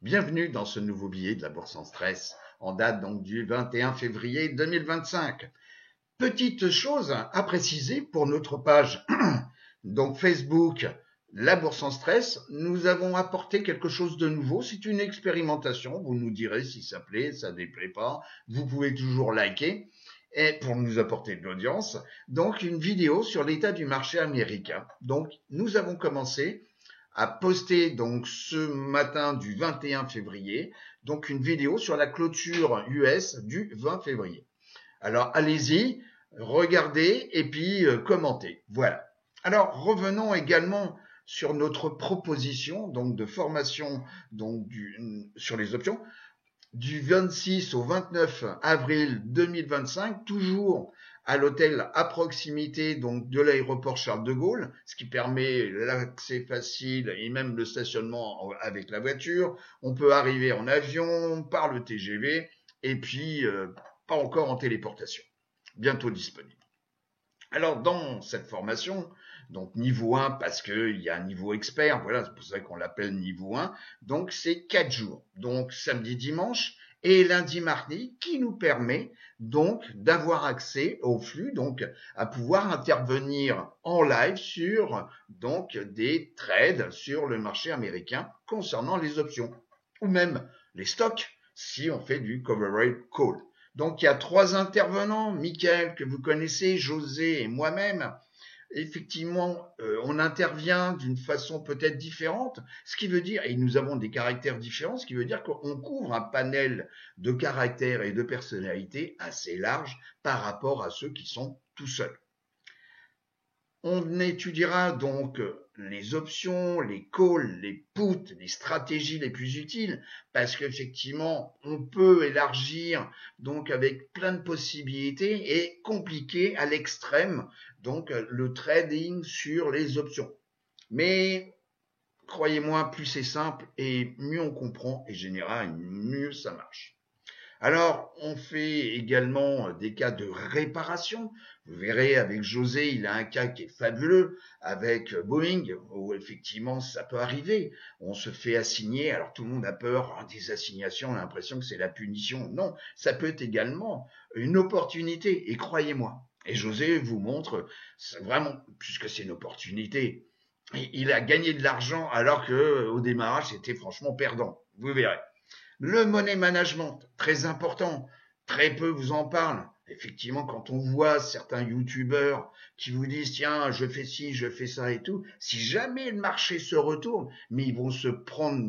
Bienvenue dans ce nouveau billet de la Bourse en stress, en date donc du 21 février 2025. Petite chose à préciser pour notre page donc Facebook, la Bourse en stress, nous avons apporté quelque chose de nouveau. C'est une expérimentation. Vous nous direz si ça plaît, ça ne déplaît pas. Vous pouvez toujours liker et pour nous apporter de l'audience. Donc une vidéo sur l'état du marché américain. Donc nous avons commencé à poster donc ce matin du 21 février, donc une vidéo sur la clôture US du 20 février. Alors allez-y, regardez et puis commentez. Voilà. Alors revenons également sur notre proposition donc de formation donc sur les options du 26 au 29 avril 2025, toujours à l'hôtel à proximité donc de l'aéroport Charles de Gaulle, ce qui permet l'accès facile et même le stationnement avec la voiture. On peut arriver en avion, par le TGV et puis pas encore en téléportation. Bientôt disponible. Alors dans cette formation, donc niveau 1 parce qu'il y a un niveau expert, voilà, c'est pour ça qu'on l'appelle niveau 1, donc c'est 4 jours, donc samedi, dimanche et lundi, mardi, qui nous permet donc d'avoir accès au flux, donc à pouvoir intervenir en live sur donc des trades sur le marché américain concernant les options ou même les stocks si on fait du coverage call. Donc il y a 3 intervenants, Michael que vous connaissez, José et moi-même. Effectivement, on intervient d'une façon peut-être différente, ce qui veut dire, et nous avons des caractères différents, ce qui veut dire qu'on couvre un panel de caractères et de personnalités assez large par rapport à ceux qui sont tout seuls. On étudiera donc les options, les calls, les puts, les stratégies les plus utiles, parce qu'effectivement, on peut élargir donc avec plein de possibilités et compliquer à l'extrême donc le trading sur les options. Mais croyez-moi, plus c'est simple et mieux on comprend et généralement mieux ça marche. Alors, on fait également des cas de réparation. Vous verrez avec José, il a un cas qui est fabuleux avec Boeing, où effectivement ça peut arriver. On se fait assigner, alors tout le monde a peur des assignations, on a l'impression que c'est la punition. Non, ça peut être également une opportunité, et croyez-moi. Et José vous montre vraiment, puisque c'est une opportunité, il a gagné de l'argent alors que au démarrage c'était franchement perdant. Vous verrez. Le money management, très important, très peu vous en parlent. Effectivement, quand on voit certains youtubeurs qui vous disent tiens, je fais ci, je fais ça et tout, si jamais le marché se retourne, mais ils vont se prendre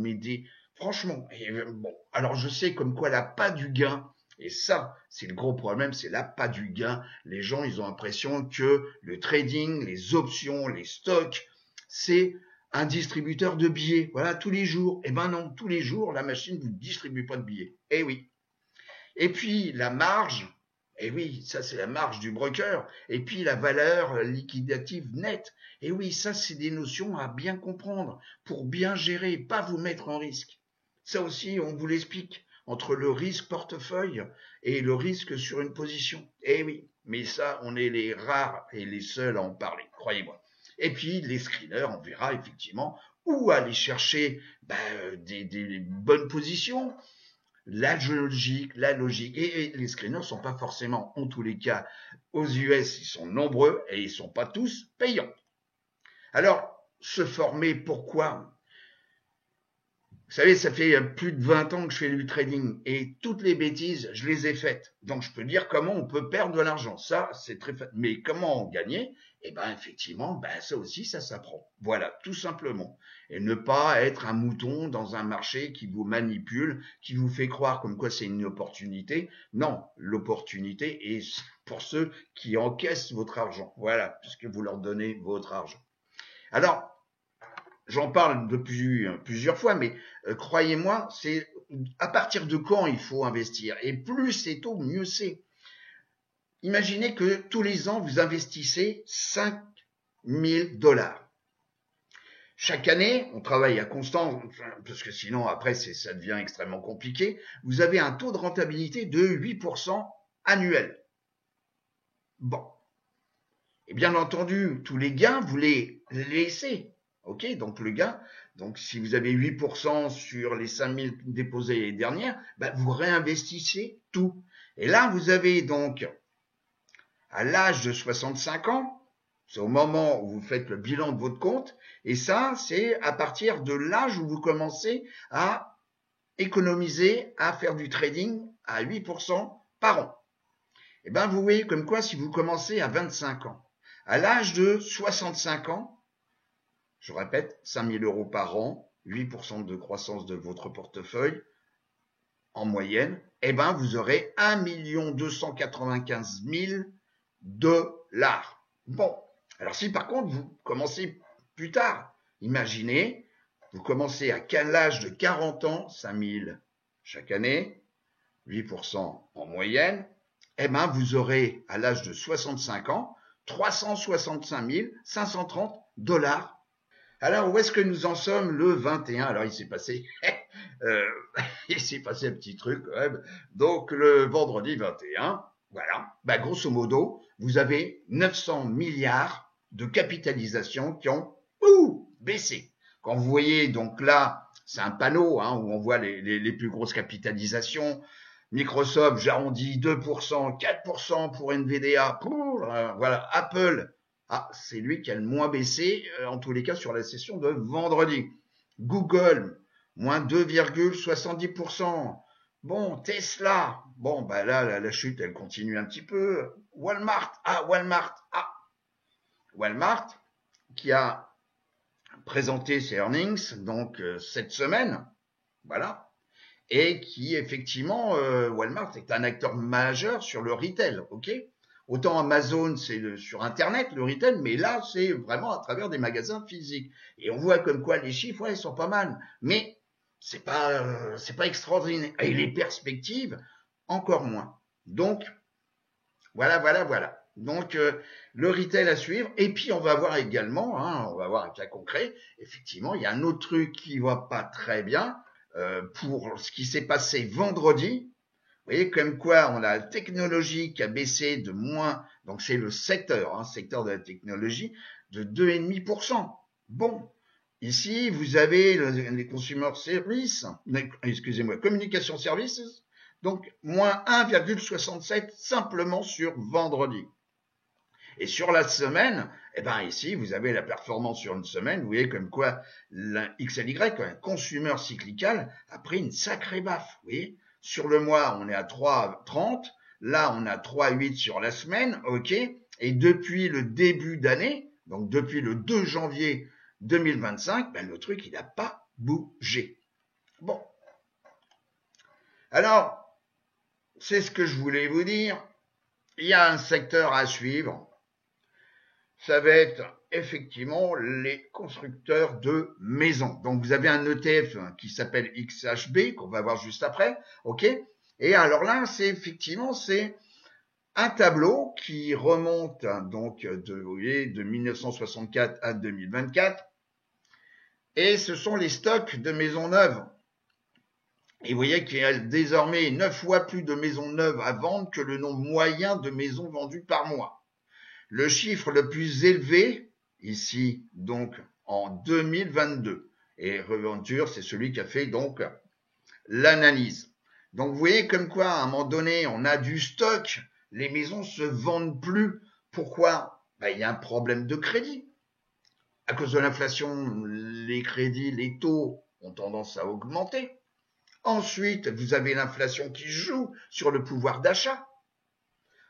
franchement, bon, alors je sais comme quoi là pas du gain, et ça, c'est le gros problème, c'est là pas du gain. Les gens, ils ont l'impression que le trading, les options, les stocks, c'est un distributeur de billets, voilà, tous les jours. Eh ben non, tous les jours, la machine ne vous distribue pas de billets. Eh oui. Et puis, la marge, eh oui, ça c'est la marge du broker. Et puis, la valeur liquidative nette. Eh oui, ça c'est des notions à bien comprendre pour bien gérer, pas vous mettre en risque. Ça aussi, on vous l'explique entre le risque portefeuille et le risque sur une position. Eh oui, mais ça, on est les rares et les seuls à en parler, croyez-moi. Et puis, les screeners, on verra effectivement où aller chercher des bonnes positions, la logique. Et les screeners sont pas forcément, en tous les cas, aux US, ils sont nombreux et ils sont pas tous payants. Alors, se former, pourquoi? Vous savez, ça fait plus de 20 ans que je fais du trading et toutes les bêtises, je les ai faites. Donc, je peux dire comment on peut perdre de l'argent. Ça, c'est très facile. Mais comment en gagner? Eh ben, effectivement, ça aussi, ça s'apprend. Voilà, tout simplement. Et ne pas être un mouton dans un marché qui vous manipule, qui vous fait croire comme quoi c'est une opportunité. Non, l'opportunité est pour ceux qui encaissent votre argent. Voilà, puisque vous leur donnez votre argent. Alors, j'en parle depuis plusieurs fois, mais croyez-moi, c'est à partir de quand il faut investir. Et plus c'est tôt, mieux c'est. Imaginez que tous les ans, vous investissez 5 000 $. Chaque année, on travaille à constant, parce que sinon après ça devient extrêmement compliqué, vous avez un taux de rentabilité de 8% annuel. Bon. Et bien entendu, tous les gains, vous les laissez. Ok, donc le gain, Donc, si vous avez 8% sur les 5000 déposés l'année dernière, bah, vous réinvestissez tout. Et là, vous avez donc, à l'âge de 65 ans, c'est au moment où vous faites le bilan de votre compte, et ça, c'est à partir de l'âge où vous commencez à économiser, à faire du trading à 8% par an. Et bien, vous voyez comme quoi, si vous commencez à 25 ans, à l'âge de 65 ans, je répète, 5000 euros par an, 8% de croissance de votre portefeuille, en moyenne, eh ben, vous aurez 1 295 000 dollars. Bon. Alors, si par contre, vous commencez plus tard, imaginez, vous commencez à l'âge de 40 ans, 5000 chaque année, 8% en moyenne, eh ben, vous aurez, à l'âge de 65 ans, 365 530 dollars. Alors, où est-ce que nous en sommes le 21? Alors, il s'est passé, il s'est passé un petit truc quand même. Donc, le vendredi 21, voilà, bah, grosso modo, vous avez 900 milliards de capitalisation qui ont baissé. Quand vous voyez, donc là, c'est un panneau hein, où on voit les plus grosses capitalisations. Microsoft, j'arrondis 2%, 4% pour Nvidia, voilà, Apple, c'est lui qui a le moins baissé, en tous les cas sur la session de vendredi. Google, moins 2,70%. Bon, Tesla, bon, bah là, la chute, elle continue un petit peu. Walmart, Walmart, qui a présenté ses earnings, donc cette semaine, voilà, et qui effectivement, Walmart est un acteur majeur sur le retail, ok. Autant Amazon, c'est sur Internet, le retail, mais là, c'est vraiment à travers des magasins physiques. Et on voit comme quoi les chiffres, ouais, ils sont pas mal, mais c'est pas extraordinaire. Et les perspectives, encore moins. Donc, voilà. Donc, le retail à suivre. Et puis, on va voir également, hein, on va voir un cas concret. Effectivement, il y a un autre truc qui va pas très bien pour ce qui s'est passé vendredi. Vous voyez comme quoi on a la technologie qui a baissé de moins, donc c'est le secteur, secteur de la technologie, de 2,5%. Bon, ici vous avez les consumer services, excusez-moi, communication services, donc moins 1,67 simplement sur vendredi. Et sur la semaine, eh ben ici, vous avez la performance sur une semaine. Vous voyez comme quoi la XLY, un consumer cyclical, a pris une sacrée baffe. Vous voyez, sur le mois, on est à 3,30. Là, on a 3,8 sur la semaine. OK. Et depuis le début d'année, donc depuis le 2 janvier 2025, ben, le truc, il n'a pas bougé. Bon. Alors, c'est ce que je voulais vous dire. Il y a un secteur à suivre. Ça va être effectivement les constructeurs de maisons. Donc vous avez un ETF qui s'appelle XHB qu'on va voir juste après, ok. Et alors là, c'est un tableau qui remonte donc de 1964 à 2024, et ce sont les stocks de maisons neuves. Et vous voyez qu'il y a désormais 9 fois plus de maisons neuves à vendre que le nombre moyen de maisons vendues par mois. Le chiffre le plus élevé, ici, donc, en 2022. Et Reventure, c'est celui qui a fait, donc, l'analyse. Donc, vous voyez comme quoi, à un moment donné, on a du stock. Les maisons se vendent plus. Pourquoi? Il y a un problème de crédit. À cause de l'inflation, les crédits, les taux ont tendance à augmenter. Ensuite, vous avez l'inflation qui joue sur le pouvoir d'achat.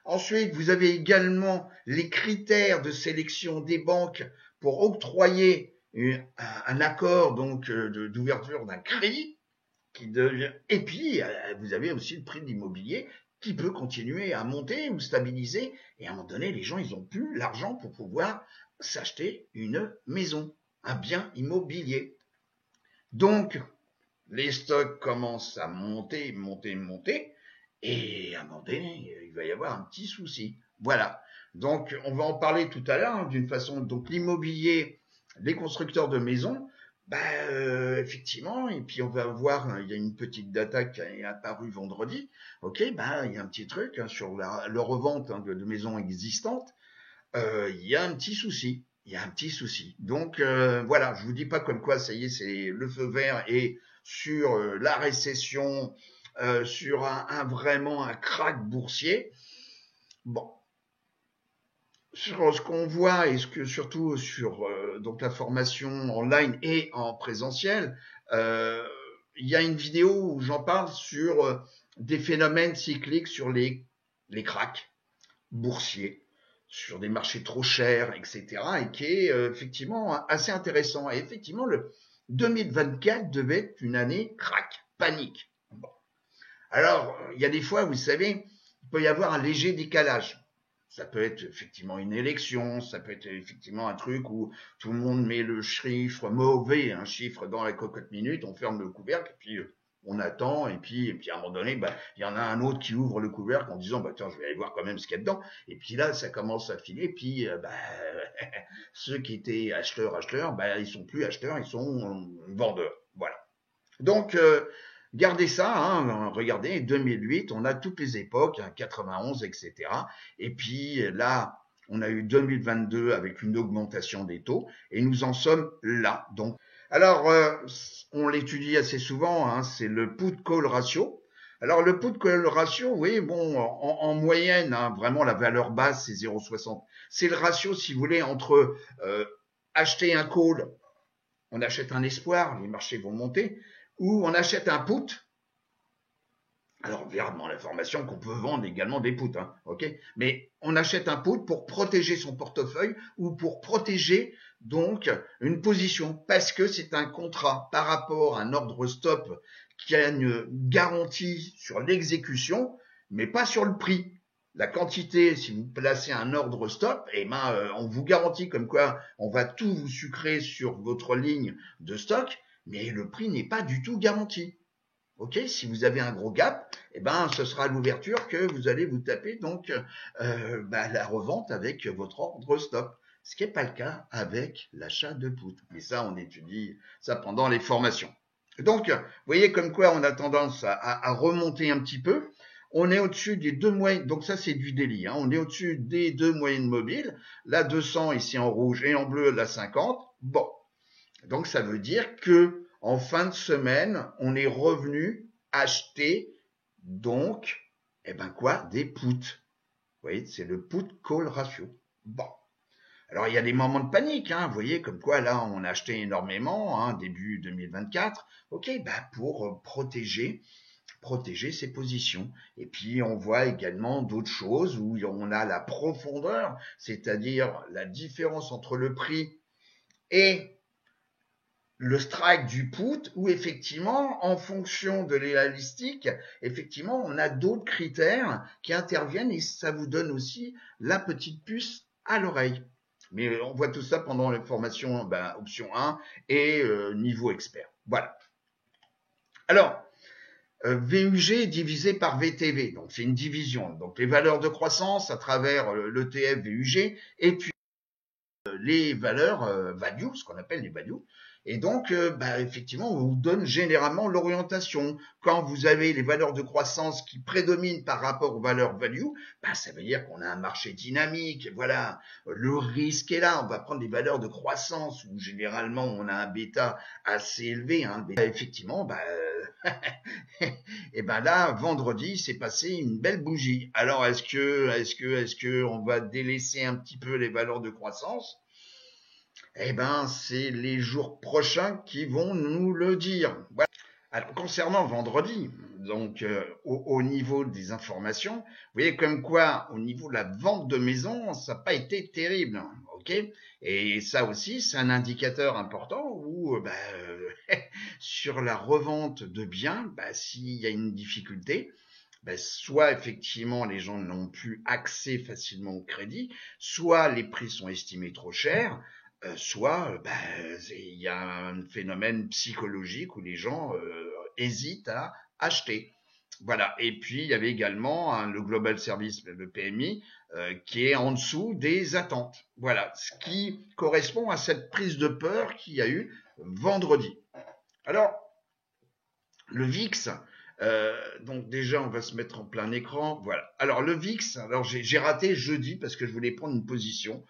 Ensuite, vous avez également les critères de sélection des banques pour octroyer un accord donc d'ouverture d'un crédit qui devient. Et puis, vous avez aussi le prix de l'immobilier qui peut continuer à monter ou stabiliser. Et à un moment donné, les gens, ils ont plus l'argent pour pouvoir s'acheter une maison, un bien immobilier. Donc, les stocks commencent à monter. Et à un moment donné, il va y avoir un petit souci. Voilà. Donc, on va en parler tout à l'heure d'une façon. Donc, l'immobilier, les constructeurs de maisons, effectivement. Et puis, on va voir, il y a une petite data qui est apparue vendredi. Ok, il y a un petit truc sur le revente de maisons existantes. Il y a un petit souci. il y a un petit souci. Donc voilà, je vous dis pas comme quoi ça y est, c'est le feu vert et sur la récession, sur vraiment un krach boursier. Bon, sur ce qu'on voit et ce que surtout sur donc la formation online et en présentiel, euh, il y a une vidéo où j'en parle sur des phénomènes cycliques sur les cracks boursiers, sur des marchés trop chers, etc. et qui est effectivement assez intéressant. Et effectivement, le 2024 devait être une année crack, panique. Bon. Alors, il y a des fois, vous savez, il peut y avoir un léger décalage. Ça peut être effectivement une élection, ça peut être effectivement un truc où tout le monde met le chiffre mauvais, un chiffre dans la cocotte minute, on ferme le couvercle, et puis on attend, et puis à un moment donné, bah, il y en a un autre qui ouvre le couvercle en disant, bah, tiens, je vais aller voir quand même ce qu'il y a dedans. Et puis là, ça commence à filer, et puis bah, ceux qui étaient acheteurs, bah, ils sont plus acheteurs, ils sont vendeurs. Voilà. Donc, gardez ça, hein, regardez, 2008, on a toutes les époques, hein, 91, etc. Et puis là, on a eu 2022 avec une augmentation des taux, et nous en sommes là. Donc, alors, on l'étudie assez souvent, hein, c'est le put-call ratio. Alors, le put-call ratio, oui, bon, en moyenne, hein, vraiment la valeur basse, c'est 0,60. C'est le ratio, si vous voulez, entre acheter un call, on achète un espoir, les marchés vont monter, ou on achète un put. Alors, on verra dans l'information qu'on peut vendre également des puts, hein, ok. Mais on achète un put pour protéger son portefeuille ou pour protéger donc une position parce que c'est un contrat par rapport à un ordre stop qui a une garantie sur l'exécution, mais pas sur le prix. La quantité, si vous placez un ordre stop, eh ben, on vous garantit comme quoi on va tout vous sucrer sur votre ligne de stock, mais le prix n'est pas du tout garanti. Ok, si vous avez un gros gap, eh ben, ce sera à l'ouverture que vous allez vous taper donc la revente avec votre ordre stop. Ce qui n'est pas le cas avec l'achat de put. Mais ça, on étudie ça pendant les formations. Donc, vous voyez comme quoi on a tendance à remonter un petit peu. On est au-dessus des deux moyennes, donc ça c'est du délit, hein. On est au-dessus des deux moyennes mobiles, la 200 ici en rouge et en bleu la 50. Bon, donc ça veut dire que en fin de semaine, on est revenu acheter donc, eh ben quoi, des puts. Vous voyez, c'est le put-call ratio. Bon. Alors il y a des moments de panique, hein, vous voyez, comme quoi là on a acheté énormément, hein, début 2024, ok, bah pour protéger ses positions. Et puis on voit également d'autres choses où on a la profondeur, c'est-à-dire la différence entre le prix et le strike du put, où effectivement, en fonction de l'élastique, effectivement, on a d'autres critères qui interviennent et ça vous donne aussi la petite puce à l'oreille. Mais on voit tout ça pendant la formation option 1 et niveau expert. Voilà. Alors, VUG divisé par VTV, donc c'est une division. Donc les valeurs de croissance à travers l'ETF VUG et puis les valeurs value, ce qu'on appelle les values. Et donc, effectivement, on vous donne généralement l'orientation. Quand vous avez les valeurs de croissance qui prédominent par rapport aux valeurs value, ça veut dire qu'on a un marché dynamique. Voilà, le risque est là. On va prendre les valeurs de croissance où généralement on a un bêta assez élevé. Hein. Effectivement, et là, vendredi, c'est passé une belle bougie. Alors, est-ce que on va délaisser un petit peu les valeurs de croissance? Eh ben, c'est les jours prochains qui vont nous le dire. Voilà. Alors, concernant vendredi, donc au niveau des informations, vous voyez comme quoi, au niveau de la vente de maison, ça n'a pas été terrible, ok. Et ça aussi, c'est un indicateur important où, sur la revente de biens, s'il y a une difficulté, soit effectivement les gens n'ont plus accès facilement au crédit, soit les prix sont estimés trop chers, soit il y a un phénomène psychologique où les gens hésitent à acheter. Voilà. Et puis il y avait également le Global Service, le PMI, qui est en dessous des attentes. Voilà, ce qui correspond à cette prise de peur qu'il y a eu vendredi. Alors, le VIX, Donc déjà, on va se mettre en plein écran. Voilà. Alors le VIX, alors j'ai raté jeudi parce que je voulais prendre une position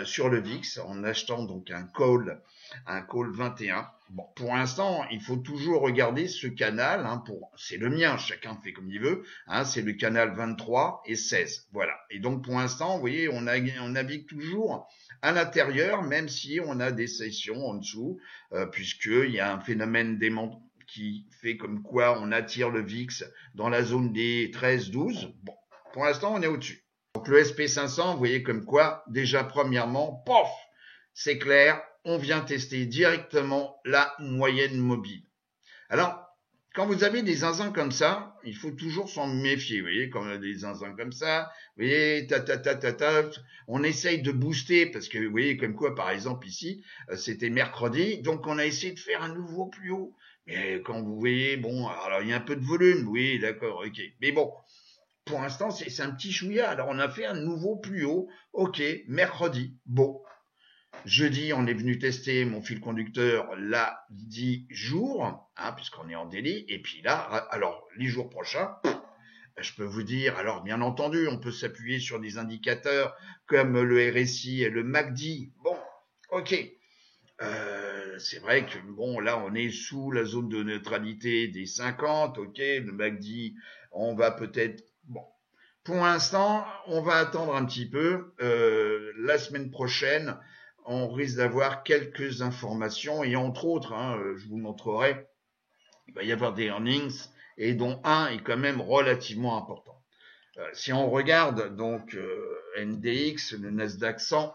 sur le VIX en achetant donc un call 21. Bon, pour l'instant, il faut toujours regarder ce canal. Hein, c'est le mien, chacun fait comme il veut. Hein, c'est le canal 23 et 16. Voilà. Et donc pour l'instant, vous voyez, on navigue toujours à l'intérieur, même si on a des sessions en dessous, puisqu'il y a un phénomène d'aimant qui fait comme quoi on attire le VIX dans la zone des 13-12. Bon, pour l'instant, on est au-dessus. Donc le SP500, vous voyez comme quoi, déjà premièrement, pof, c'est clair, on vient tester directement la moyenne mobile. Alors, quand vous avez des zinzins comme ça, il faut toujours s'en méfier. Vous voyez, quand on a des zinzins comme ça, vous voyez, on essaye de booster parce que vous voyez comme quoi, par exemple ici, c'était mercredi, donc on a essayé de faire un nouveau plus haut. Mais quand vous voyez, bon, alors il y a un peu de volume, oui, d'accord, ok. Mais bon, pour l'instant, c'est un petit chouïa. Alors on a fait un nouveau plus haut, ok, mercredi, bon. Jeudi, on est venu tester mon fil conducteur là 10 jours, hein, puisqu'on est en délit. Et puis là, alors les jours prochains, je peux vous dire, alors bien entendu, on peut s'appuyer sur des indicateurs comme le RSI et le MACD. Bon, ok. C'est vrai que bon, là, on est sous la zone de neutralité des 50. Ok, le MACD, on va peut-être. Bon, pour l'instant, on va attendre un petit peu. La semaine prochaine, on risque d'avoir quelques informations et entre autres, hein, je vous montrerai, il va y avoir des earnings et dont un est quand même relativement important. Si on regarde donc NDX, le Nasdaq 100,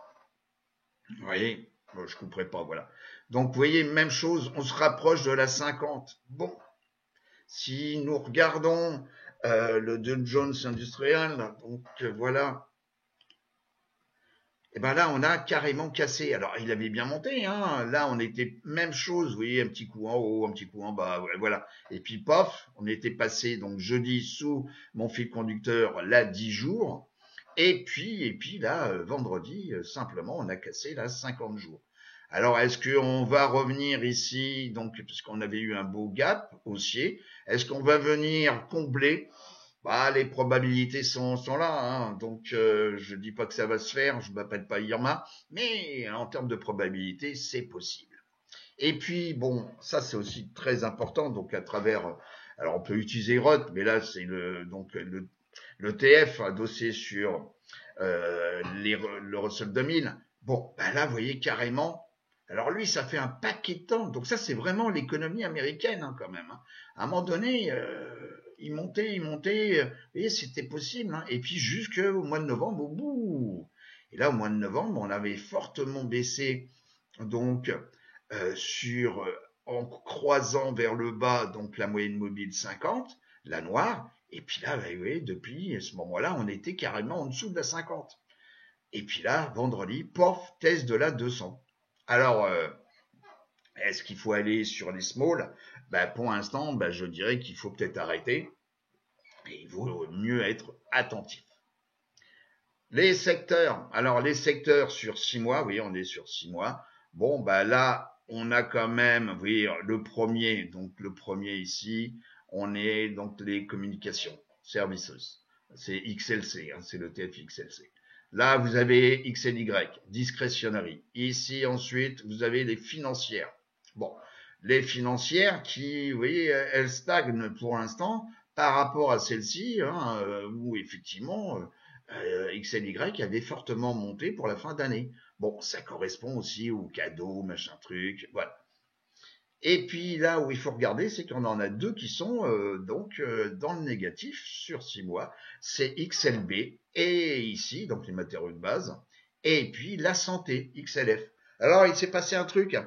vous voyez, bon, je couperai pas, voilà. Donc vous voyez, même chose, on se rapproche de la 50. Bon, si nous regardons le Dow Jones Industrial, donc voilà, et ben là on a carrément cassé. Alors il avait bien monté, hein. Là on était même chose, vous voyez, un petit coup en haut, un petit coup en bas, voilà. Et puis pof, on était passé donc jeudi sous mon fil conducteur là 10 jours. Et puis là vendredi simplement on a cassé là 50 jours. Alors, est-ce qu'on va revenir ici, donc, puisqu'on avait eu un beau gap haussier, est-ce qu'on va venir combler? Bah, les probabilités sont là, hein. Donc je dis pas que ça va se faire, je m'appelle pas Irma, mais en termes de probabilité, c'est possible. Et puis bon, ça c'est aussi très important, donc à travers, alors on peut utiliser ROT, mais là c'est le TF adossé sur le Russell 2000. Bon, bah là vous voyez carrément. Alors lui, ça fait un paquet de temps. Donc ça, c'est vraiment l'économie américaine hein, quand même. Hein. À un moment donné, il montait, vous voyez, c'était possible. Hein. Et puis jusqu'au mois de novembre, au bout. Et là, au mois de novembre, on avait fortement baissé, donc sur en croisant vers le bas, donc la moyenne mobile 50, la noire. Et puis là, vous voyez, depuis ce moment-là, on était carrément en dessous de la 50. Et puis là, vendredi, pof, test de la 200. Alors, est-ce qu'il faut aller sur les small? Ben, pour l'instant, ben, je dirais qu'il faut peut-être arrêter. Et il vaut mieux être attentif. Les secteurs. Alors, les secteurs sur 6 mois, oui, on est sur 6 mois. Bon, ben là, on a quand même, vous voyez, le premier ici, on est donc les communications, services. C'est XLC, hein, c'est le TF XLC. Là, vous avez XLY, discretionary. Ici, ensuite, vous avez les financières. Bon, les financières qui, vous voyez, elles stagnent pour l'instant par rapport à celles-ci, hein, où effectivement, XLY avait fortement monté pour la fin d'année. Bon, ça correspond aussi aux cadeaux, machin truc, voilà. Et puis là où il faut regarder, c'est qu'on en a deux qui sont dans le négatif sur 6 mois. C'est XLB et ici, donc les matériaux de base, et puis la santé, XLF. Alors il s'est passé un truc.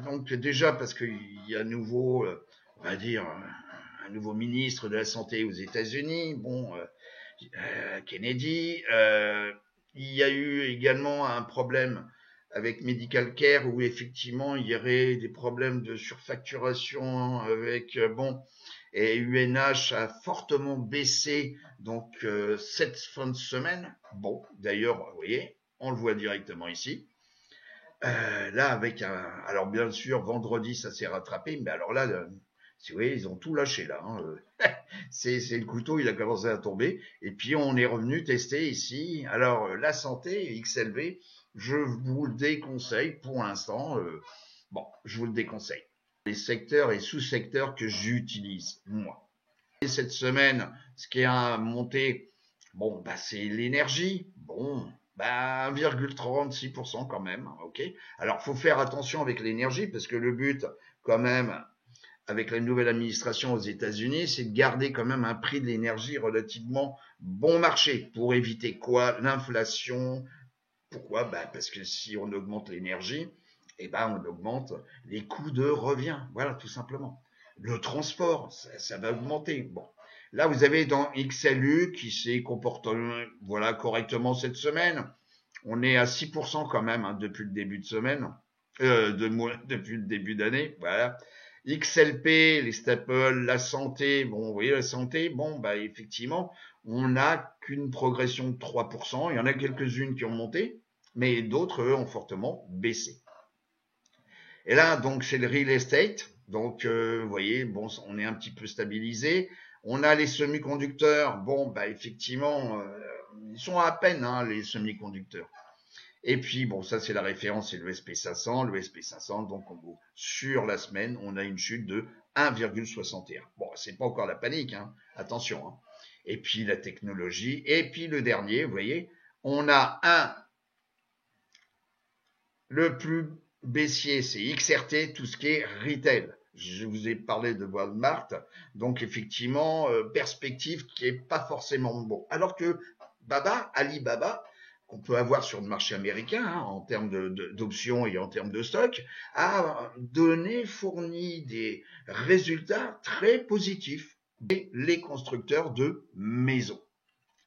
Donc déjà parce qu'il y a nouveau, on va dire, un nouveau ministre de la santé aux États-Unis. Bon, Kennedy. Il y a eu également un problème avec Medical Care où effectivement il y aurait des problèmes de surfacturation avec et UNH a fortement baissé donc cette fin de semaine. Bon, d'ailleurs, vous voyez, on le voit directement ici. Là avec alors bien sûr vendredi ça s'est rattrapé, mais alors là Si vous voyez, ils ont tout lâché là. Hein. C'est le couteau, il a commencé à tomber. Et puis on est revenu tester ici. Alors la santé, XLV, je vous le déconseille pour l'instant. Bon, je vous le déconseille. Les secteurs et sous-secteurs que j'utilise, moi. Et cette semaine, ce qui a monté, bon, bah, c'est l'énergie. Bon, bah, 1,36% quand même, ok. Alors, faut faire attention avec l'énergie parce que le but, quand même, avec la nouvelle administration aux États-Unis, c'est de garder quand même un prix de l'énergie relativement bon marché pour éviter quoi? L'inflation. Pourquoi? Bah, parce que si on augmente l'énergie, eh ben, on augmente les coûts de revient. Voilà, tout simplement. Le transport, ça va augmenter. Bon. Là, vous avez dans XLU qui s'est comporté voilà, correctement cette semaine. On est à 6% quand même hein, depuis le début de semaine, depuis le début d'année. Voilà. XLP, les staples, la santé, bon, vous voyez, la santé, bon, bah, effectivement, on n'a qu'une progression de 3%. Il y en a quelques-unes qui ont monté, mais d'autres, eux, ont fortement baissé. Et là, donc, c'est le real estate. Donc, vous voyez, bon, on est un petit peu stabilisé. On a les semi-conducteurs. Bon, bah, effectivement, ils sont à peine, hein, les semi-conducteurs. Et puis, bon, ça, c'est la référence, c'est le SP500. Le SP500, donc, en gros, sur la semaine, on a une chute de 1,61. Bon, c'est pas encore la panique, hein. Attention, hein. Et puis, la technologie. Et puis, le dernier, vous voyez, on a le plus baissier, c'est XRT, tout ce qui est retail. Je vous ai parlé de Walmart, donc effectivement, perspective qui est pas forcément bon. Alors que Alibaba, qu'on peut avoir sur le marché américain hein, en termes d'options et en termes de stock, a fourni des résultats très positifs. Et les constructeurs de maisons,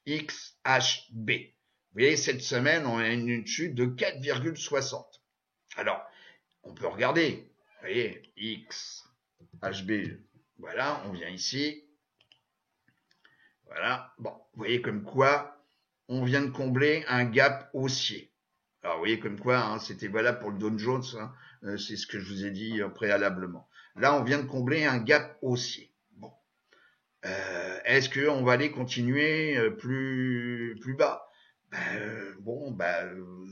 XHB. Vous voyez, cette semaine, on a une chute de 4,60. Alors, on peut regarder. Vous voyez, XHB. Voilà, on vient ici. Voilà. Bon, vous voyez comme quoi on vient de combler un gap haussier. Alors, vous voyez comme quoi hein, c'était valable pour le Dow Jones. Hein, c'est ce que je vous ai dit préalablement. Là, on vient de combler un gap haussier. Bon. Est-ce qu'on va aller continuer plus bas? Bon,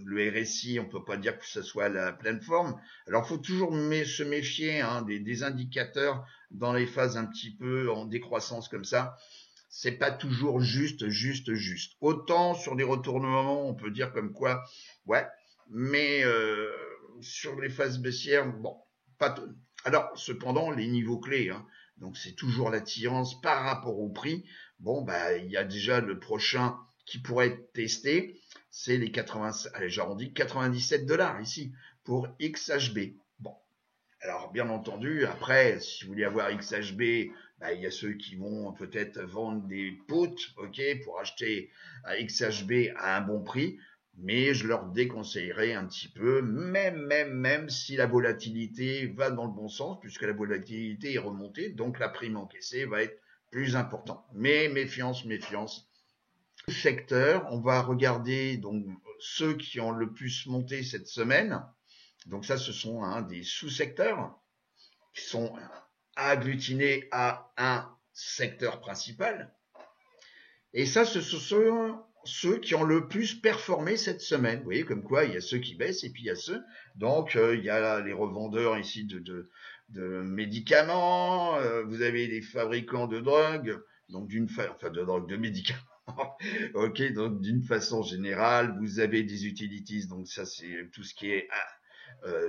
le RSI, on peut pas dire que ce soit la pleine forme. Alors, faut toujours se méfier hein, des indicateurs dans les phases un petit peu en décroissance comme ça. C'est pas toujours juste. Autant sur des retournements, on peut dire comme quoi, ouais, mais sur les phases baissières, bon, pas tout. Alors, cependant, les niveaux clés, hein, donc c'est toujours l'attirance par rapport au prix. Bon, bah, il y a déjà le prochain qui pourrait être testé, c'est les 80, allez, j'arrondis 97 $ ici pour XHB. Bon, alors bien entendu, après, si vous voulez avoir XHB, bah, il y a ceux qui vont peut-être vendre des puts, ok, pour acheter à XHB à un bon prix, mais je leur déconseillerais un petit peu, même si la volatilité va dans le bon sens, puisque la volatilité est remontée, donc la prime encaissée va être plus importante. Mais méfiance. Secteur, on va regarder donc ceux qui ont le plus monté cette semaine. Donc ça, ce sont hein, des sous-secteurs qui sont agglutinés à un secteur principal. Et ça, ce sont ceux qui ont le plus performé cette semaine. Vous voyez, comme quoi, il y a ceux qui baissent et puis il y a ceux. Donc, il y a les revendeurs ici de médicaments. Vous avez les fabricants de drogues, donc de drogue, de médicaments. Ok, donc d'une façon générale, vous avez des utilities, donc ça c'est tout ce qui est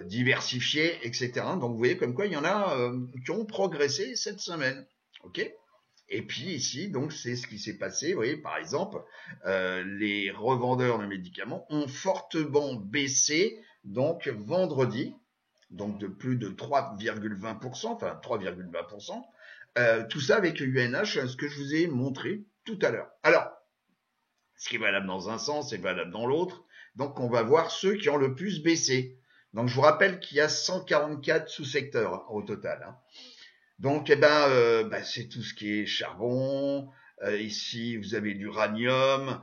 diversifié, etc. Donc vous voyez comme quoi il y en a qui ont progressé cette semaine. Ok. Et puis ici, donc c'est ce qui s'est passé. Vous voyez, par exemple, les revendeurs de médicaments ont fortement baissé donc vendredi, donc de plus de 3,20%, enfin 3,20%. Tout ça avec le UNH, ce que je vous ai montré tout à l'heure. Alors, ce qui est valable dans un sens est valable dans l'autre. Donc, on va voir ceux qui ont le plus baissé. Donc, je vous rappelle qu'il y a 144 sous-secteurs hein, au total. Hein. Donc, c'est tout ce qui est charbon. Ici, vous avez l'uranium.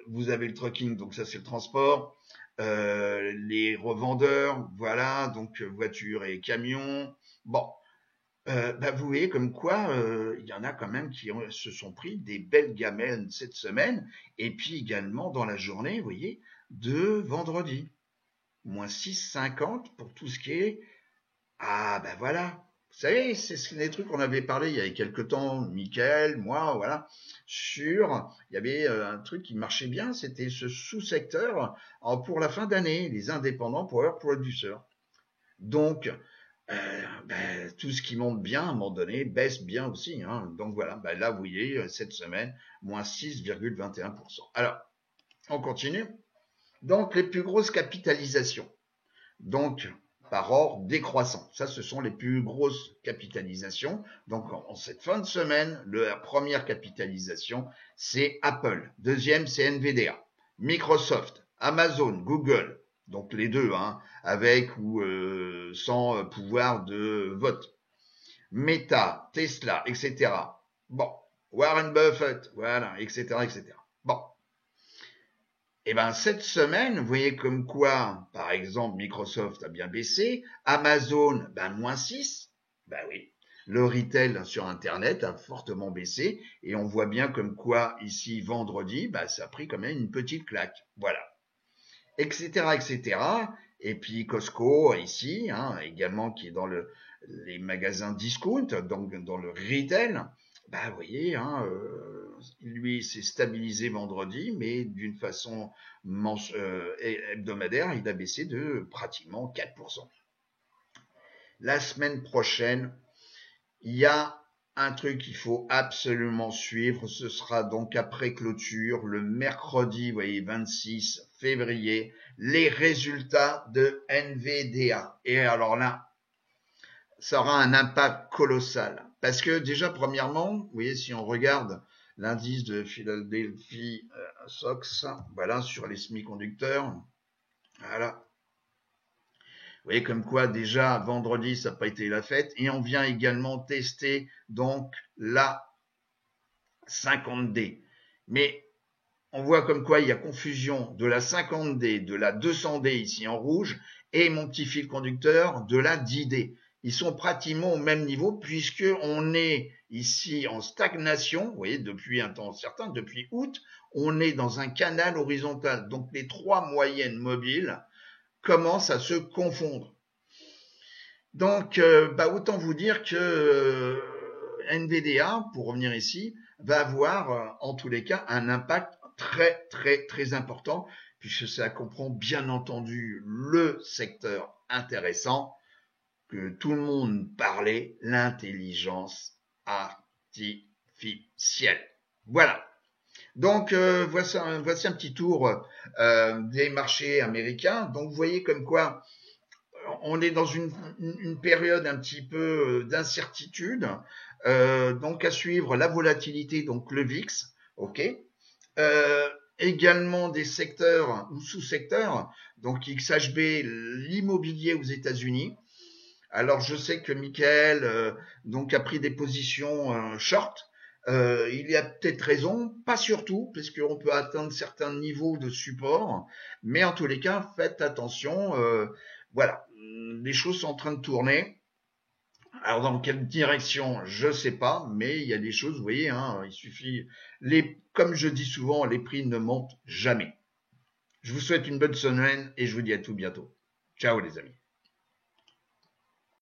Vous avez le trucking, donc ça, c'est le transport. Les revendeurs, voilà, donc voitures et camions. Bon, Vous voyez comme quoi il y en a quand même qui se sont pris des belles gamelles cette semaine, et puis également dans la journée, vous voyez, de vendredi. Moins 6,50 pour tout ce qui est... Ah ben voilà, vous savez, c'est des trucs qu'on avait parlé il y a quelques temps, Mickaël, moi, voilà, il y avait un truc qui marchait bien, c'était ce sous-secteur pour la fin d'année, les indépendants power producers. Donc, tout ce qui monte bien, à un moment donné, baisse bien aussi. Hein. Donc voilà, là, vous voyez, cette semaine, moins 6,21%. Alors, on continue. Donc, les plus grosses capitalisations. Donc, par ordre décroissant. Ça, ce sont les plus grosses capitalisations. Donc, en cette fin de semaine, la première capitalisation, c'est Apple. Deuxième, c'est NVIDIA. Microsoft, Amazon, Google. Donc, les deux, hein, avec ou sans pouvoir de vote. Meta, Tesla, etc. Bon, Warren Buffett, voilà, etc., etc. Bon, et ben cette semaine, vous voyez comme quoi, par exemple, Microsoft a bien baissé, Amazon, moins 6, oui. Le retail sur Internet a fortement baissé et on voit bien comme quoi ici vendredi, ça a pris quand même une petite claque, voilà, etc., etc. Et puis Costco ici, hein, également qui est dans les magasins discount, donc dans le retail, vous voyez, hein, lui s'est stabilisé vendredi, mais d'une façon hebdomadaire, il a baissé de pratiquement 4%. La semaine prochaine, il y a un truc qu'il faut absolument suivre, ce sera donc après clôture, le mercredi, vous voyez, 26 février, les résultats de NVDA. Et alors là, ça aura un impact colossal. Parce que déjà, premièrement, vous voyez, si on regarde l'indice de Philadelphie SOX, voilà, sur les semi-conducteurs, voilà. Vous voyez comme quoi déjà vendredi ça n'a pas été la fête et on vient également tester donc la 50D. Mais on voit comme quoi il y a confusion de la 50D, de la 200D ici en rouge et mon petit fil conducteur de la 10D. Ils sont pratiquement au même niveau puisque on est ici en stagnation, vous voyez, depuis un temps certain, depuis août, on est dans un canal horizontal. Donc les trois moyennes mobiles commencent à se confondre. Donc, autant vous dire que NVDA, pour revenir ici, va avoir en tous les cas un impact très très très important puisque ça comprend bien entendu le secteur intéressant que tout le monde parlait, l'intelligence artificielle. Voilà. Donc voici un petit tour des marchés américains. Donc vous voyez comme quoi on est dans une période un petit peu d'incertitude. Donc à suivre la volatilité, donc le VIX, ok. Également des secteurs ou sous-secteurs, donc XHB, l'immobilier aux États-Unis. Alors je sais que Michael donc a pris des positions short. Il y a peut-être raison, pas surtout, puisqu'on peut atteindre certains niveaux de support, mais en tous les cas, faites attention. Voilà, les choses sont en train de tourner. Alors dans quelle direction, je sais pas, mais il y a des choses, vous voyez, hein, il suffit. Comme je dis souvent, les prix ne montent jamais. Je vous souhaite une bonne semaine et je vous dis à tout bientôt. Ciao les amis.